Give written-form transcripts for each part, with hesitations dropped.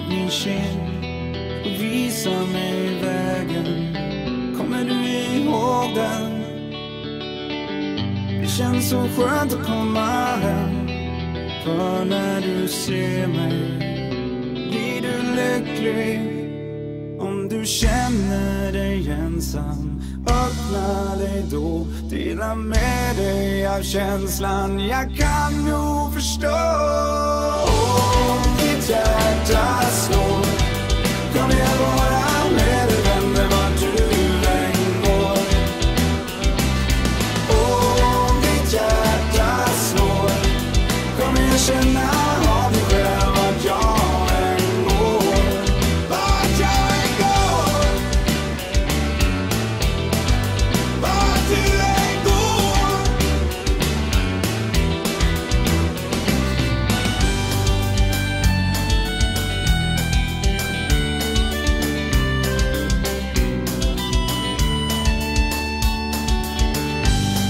min kind och visa mig vägen. Kommer du ihåg den? Det känns så skönt att komma hem. För när du ser mig blir du lycklig. Om du känner dig ensam, öppna dig då. Dela med dig av känslan. Jag kan nog förstå. Om ditt hjärta slår, kommer jag vara med dig vänner vart du än går. Om ditt hjärta slår, kommer jag känna av dig själv vart jag än går. Vart jag än går, vart du än går.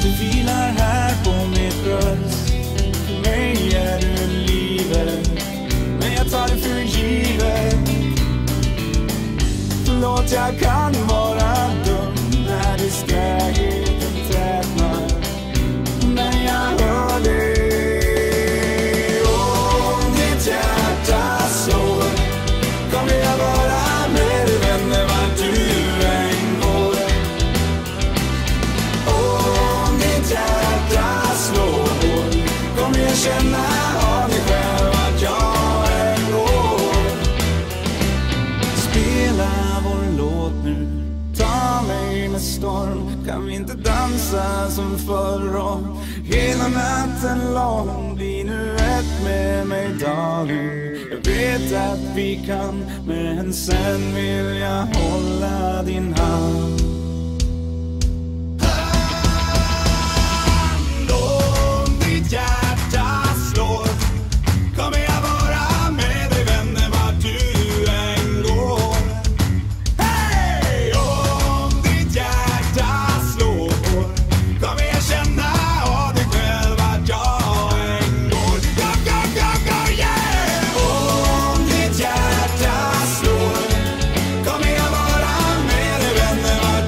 Du vilar här på mitt bröst. För mig är du livet, men jag tar det för givet. Förlåt, jag kan vara dum när distraheten tätnar. Men jag hör dig. Om ditt hjärta slår, kommer jag vara med dig vänner vart du än går. Om ditt hjärta slår, kommer jag känna av dig själv vart jag än går. Spela vår låt nu, ta mig med storm. Kan vi inte dansa som förr om hela natten lång? Bli nu ett med mig darling. Jag vet att vi kan, men sen vill jag hålla din hand. Om ditt hjärta slår, kommer jag vara med dig vänner vart du än går. Hej! Om ditt hjärta slår, kommer jag känna av dig själv vart jag än går. Yeah! Om ditt hjärta slår, kommer jag vara med dig vänner vart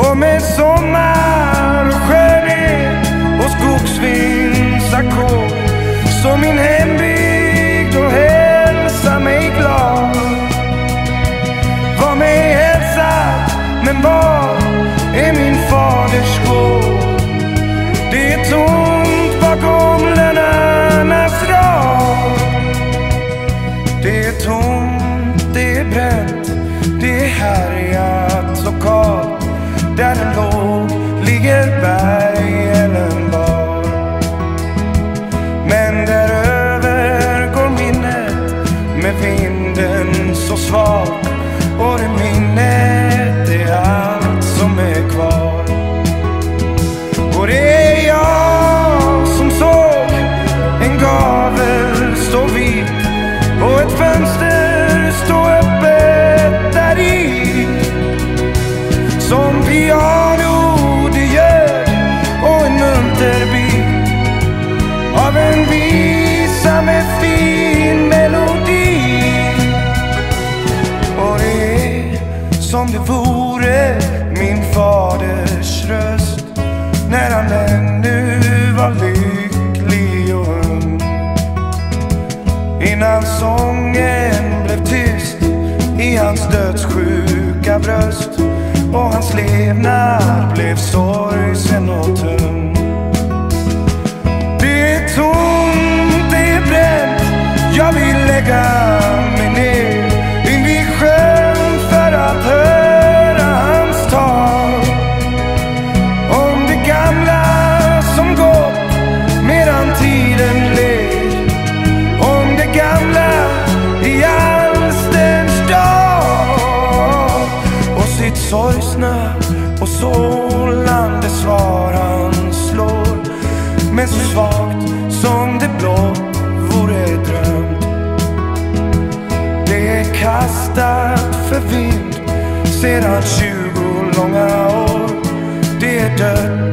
som en sommar och skönhet och skogsvindsackord, som min hembygd och hälsa mig glad. Var mig hälsad, men var är min faders gård? Det är tomt bakom lönnarnas rad. Det är tomt, det är bränt, det är härjat och kallt. Där den låg ligger bergen bar. Men däröver går minnet med vinden så svag, och det minnet är allt som är kvar. Och det är jag som såg en gavel stå vid och ett fönster stå öppet där i, som piano det gör och en munterbit av en visa med fin melodi. Och det är som det vore min faders röst när han ännu var lycklig och ung, innan sången blev tyst i hans dödssjuka bröst och hans levnad blev sorgsen och tung. Det är tomt, det är bränt, jag vill lägga mig ner in vid sjön för att höra hans tal om det gamla som gått medan tiden led, om det gamla i alsterns dag och sitt sorgsna och sålande svar han slår, men så svagt som det blå vore drömt. Det är kastat för vind sedan 20 långa år. Det är dött